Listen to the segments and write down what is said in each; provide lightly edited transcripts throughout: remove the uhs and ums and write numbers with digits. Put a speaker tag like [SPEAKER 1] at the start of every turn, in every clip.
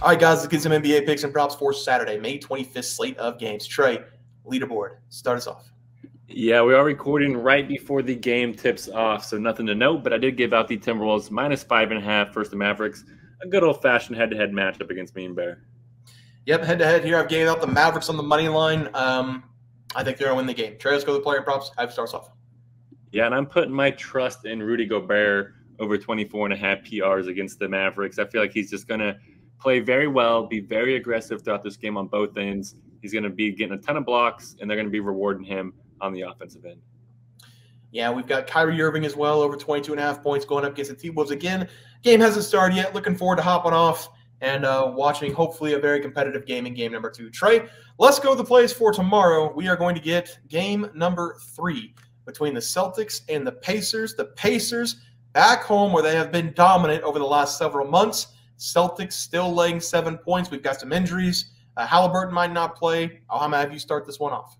[SPEAKER 1] All right, guys, let's get some NBA picks and props for Saturday, May 25th slate of games. Trey, leaderboard, start us off.
[SPEAKER 2] Yeah, we are recording right before the game tips off, so nothing to note, but I did give out the Timberwolves -5.5 versus the Mavericks. A good old-fashioned head-to-head matchup against me and Bear.
[SPEAKER 1] Yep, head-to-head here. I've gave out the Mavericks on the money line. I think they're going to win the game. Trey, let's go to the player props. I have starts off.
[SPEAKER 2] Yeah, and I'm putting my trust in Rudy Gobert over 24.5 PRs against the Mavericks. I feel like he's just going to play very well, be very aggressive throughout this game on both ends. He's going to be getting a ton of blocks, and they're going to be rewarding him on the offensive end.
[SPEAKER 1] Yeah, we've got Kyrie Irving as well, over 22.5 points going up against the T-Wolves again. Game hasn't started yet. Looking forward to hopping off and watching, hopefully, a very competitive game in game number 2. Trey, let's go to the plays for tomorrow. We are going to get game number 3 between the Celtics and the Pacers. The Pacers back home where they have been dominant over the last several months. Celtics still laying 7 points. We've got some injuries. Halliburton might not play. I'm going to have you start this one off.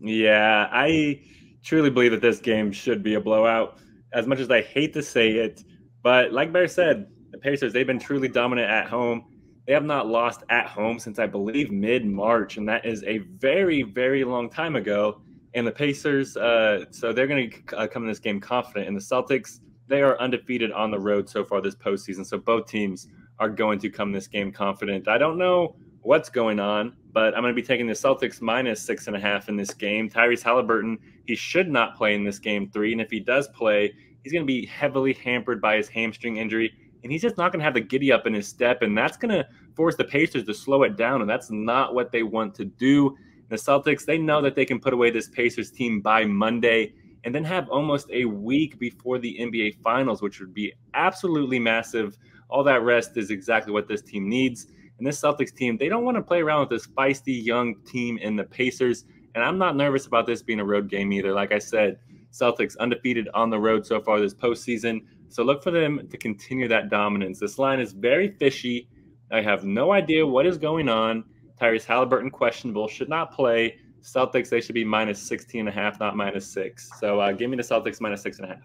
[SPEAKER 2] Yeah, I truly believe that this game should be a blowout, as much as I hate to say it. But like Bear said, the Pacers, they've been truly dominant at home. They have not lost at home since, I believe, mid-March, and that is a very, very long time ago. And the Pacers, so they're going to come in this game confident. And the Celtics, they are undefeated on the road so far this postseason. So both teams are going to come this game confident. I don't know what's going on, but I'm going to be taking the Celtics -6.5 in this game. Tyrese Halliburton, he should not play in this game 3. And if he does play, he's going to be heavily hampered by his hamstring injury. And he's just not going to have the giddy up in his step. And that's going to force the Pacers to slow it down. And that's not what they want to do. The Celtics, they know that they can put away this Pacers team by Monday and then have almost a week before the NBA Finals, which would be absolutely massive. All that rest is exactly what this team needs. And this Celtics team, they don't want to play around with this feisty young team in the Pacers. And I'm not nervous about this being a road game either. Like I said, Celtics undefeated on the road so far this postseason. So look for them to continue that dominance. This line is very fishy. I have no idea what is going on. Tyrese Halliburton questionable, should not play. Celtics, they should be -16.5, not -6. So give me the Celtics -6.5.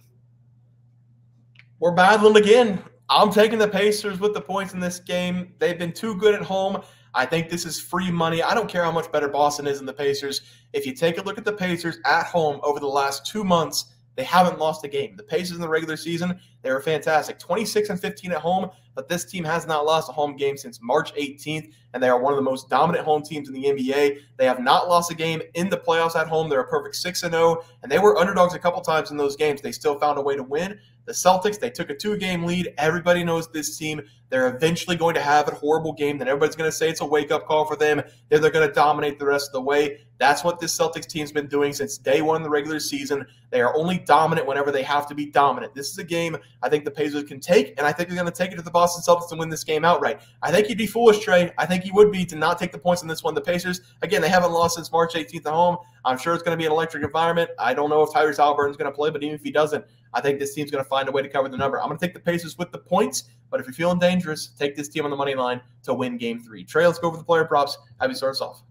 [SPEAKER 1] We're battling again. I'm taking the Pacers with the points in this game. They've been too good at home. I think this is free money. I don't care how much better Boston is than the Pacers. If you take a look at the Pacers at home over the last 2 months, they haven't lost a game. The Pacers in the regular season, they were fantastic. 26-15 at home, but this team has not lost a home game since March 18th, and they are one of the most dominant home teams in the NBA. They have not lost a game in the playoffs at home. They're a perfect 6-0, and they were underdogs a couple times in those games. They still found a way to win. The Celtics, they took a 2-game lead. Everybody knows this team. They're eventually going to have a horrible game. Then everybody's going to say it's a wake-up call for them. Then they're going to dominate the rest of the way. That's what this Celtics team's been doing since day one in the regular season. They are only dominant whenever they have to be dominant. This is a game I think the Pacers can take, and I think they're going to take it to the Boston Celtics and win this game outright. I think you'd be foolish, Trey. I think you would be to not take the points in this one. The Pacers, again, they haven't lost since March 18th at home. I'm sure it's going to be an electric environment. I don't know if Tyrese Halliburton's going to play, but even if he doesn't, I think this team's going to find a way to cover the number. I'm going to take the Pacers with the points, but if you're feeling dangerous, take this team on the money line to win game 3. Trey, let's go over the player props. Have you start us off?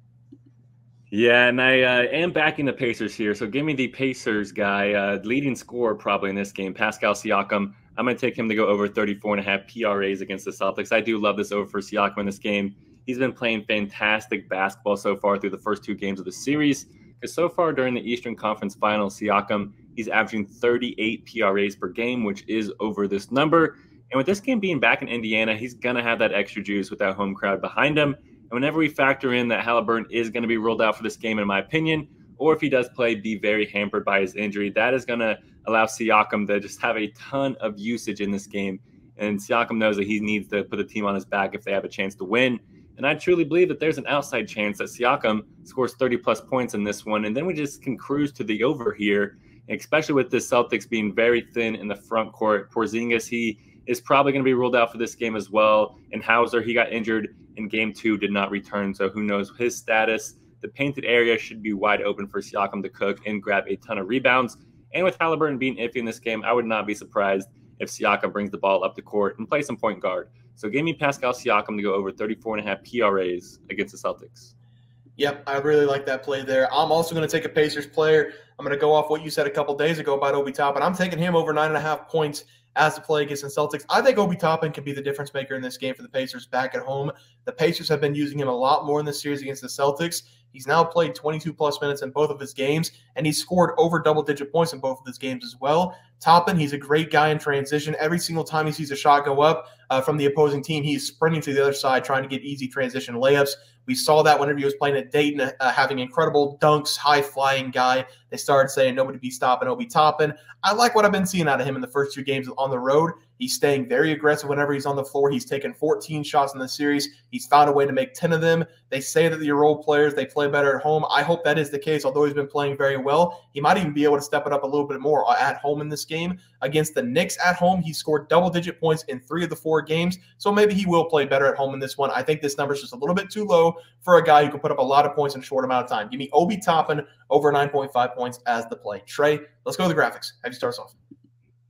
[SPEAKER 2] Yeah, and I am backing the Pacers here. So give me the Pacers guy, leading scorer probably in this game, Pascal Siakam. I'm going to take him to go over 34.5 PRAs against the Celtics. I do love this over for Siakam in this game. He's been playing fantastic basketball so far through the first 2 games of the series. Because so far during the Eastern Conference Finals, Siakam, he's averaging 38 PRAs per game, which is over this number. And with this game being back in Indiana, he's going to have that extra juice with that home crowd behind him. And whenever we factor in that Halliburton is going to be ruled out for this game, in my opinion, or if he does play, be very hampered by his injury, that is going to allow Siakam to just have a ton of usage in this game. And Siakam knows that he needs to put the team on his back if they have a chance to win. And I truly believe that there's an outside chance that Siakam scores 30-plus points in this one. And then we just can cruise to the over here, especially with the Celtics being very thin in the front court. Porzingis, he is probably going to be ruled out for this game as well. And Hauser, he got injured in game 2, did not return. So who knows his status. The painted area should be wide open for Siakam to cook and grab a ton of rebounds. And with Halliburton being iffy in this game, I would not be surprised if Siakam brings the ball up the court and plays some point guard. So give me Pascal Siakam to go over 34.5 PRAs against the Celtics.
[SPEAKER 1] Yep, I really like that play there. I'm also going to take a Pacers player. I'm going to go off what you said a couple days ago about Obi Toppin. I'm taking him over 9.5 points as the play against the Celtics. I think Obi Toppin can be the difference maker in this game for the Pacers back at home. The Pacers have been using him a lot more in this series against the Celtics. He's now played 22-plus minutes in both of his games, and he's scored over double-digit points in both of his games as well. Toppin, he's a great guy in transition. Every single time he sees a shot go up from the opposing team, he's sprinting to the other side trying to get easy transition layups. We saw that whenever he was playing at Dayton, having incredible dunks, high-flying guy. They started saying nobody be stopping Obi Toppin. I like what I've been seeing out of him in the first 2 games on the road. He's staying very aggressive whenever he's on the floor. He's taken 14 shots in the series. He's found a way to make 10 of them. They say that the role players, they play better at home. I hope that is the case, although he's been playing very well. He might even be able to step it up a little bit more at home in this game. Against the Knicks at home, he scored double-digit points in 3 of the 4 games, so maybe he will play better at home in this one. I think this number is just a little bit too low for a guy who can put up a lot of points in a short amount of time. Give me Obi Toppin over 9.5 points as the play. Trey, let's go to the graphics. Have you start us off?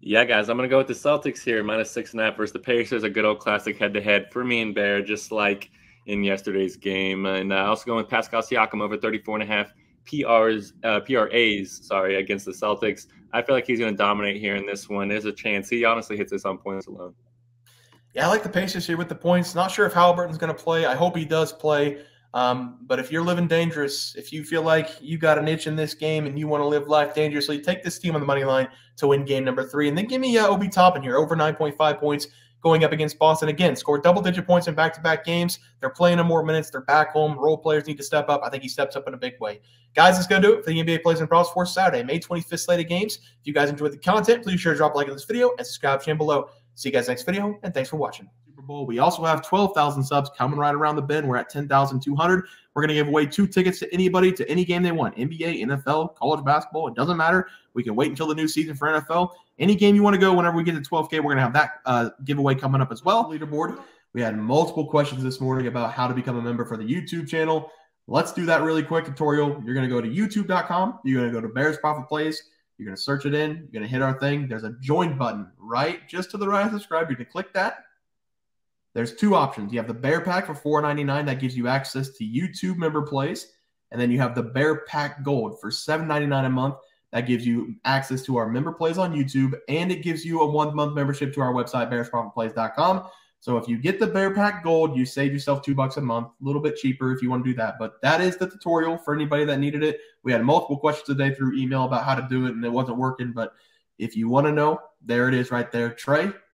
[SPEAKER 2] Yeah, guys, I'm going to go with the Celtics here, -6.5 versus the Pacers, a good old classic head-to-head for me and Bear, just like in yesterday's game. And also going with Pascal Siakam over 34.5 PRAs against the Celtics. I feel like he's going to dominate here in this one. There's a chance he honestly hits this on points alone.
[SPEAKER 1] Yeah, I like the Pacers here with the points. Not sure if Halliburton's going to play. I hope he does play. But if you're living dangerous, if you feel like you got an itch in this game and you want to live life dangerously, take this team on the money line to win game number 3. And then give me Obi Toppin here, over 9.5 points going up against Boston. Again, scored double-digit points in back-to-back games. They're playing him more minutes. They're back home. Role players need to step up. I think he steps up in a big way. Guys, that's going to do it for the NBA Plays and Props for Saturday, May 25th slate of games. If you guys enjoyed the content, please share, drop a like on this video, and subscribe to the channel below. See you guys next video, and thanks for watching. Super Bowl. We also have 12,000 subs coming right around the bend. We're at 10,200. We're going to give away 2 tickets to anybody to any game they want. NBA, NFL, college basketball. It doesn't matter. We can wait until the new season for NFL. Any game you want to go, whenever we get to 12K, we're going to have that giveaway coming up as well. Leaderboard. We had multiple questions this morning about how to become a member for the YouTube channel. Let's do that really quick tutorial. You're going to go to youtube.com. You're going to go to Bears Profit Plays. You're going to search it in. You're going to hit our thing. There's a join button right just to the right of subscribe. You're going to click that. There's 2 options. You have the Bear Pack for $4.99. That gives you access to YouTube member plays. And then you have the Bear Pack Gold for $7.99 a month. That gives you access to our member plays on YouTube. And it gives you a 1-month membership to our website, bearsprofitplays.com. So if you get the Bear Pack Gold, you save yourself $2 a month. A little bit cheaper if you want to do that. But that is the tutorial for anybody that needed it. We had multiple questions today through email about how to do it, and it wasn't working. But if you want to know, there it is right there. Trey,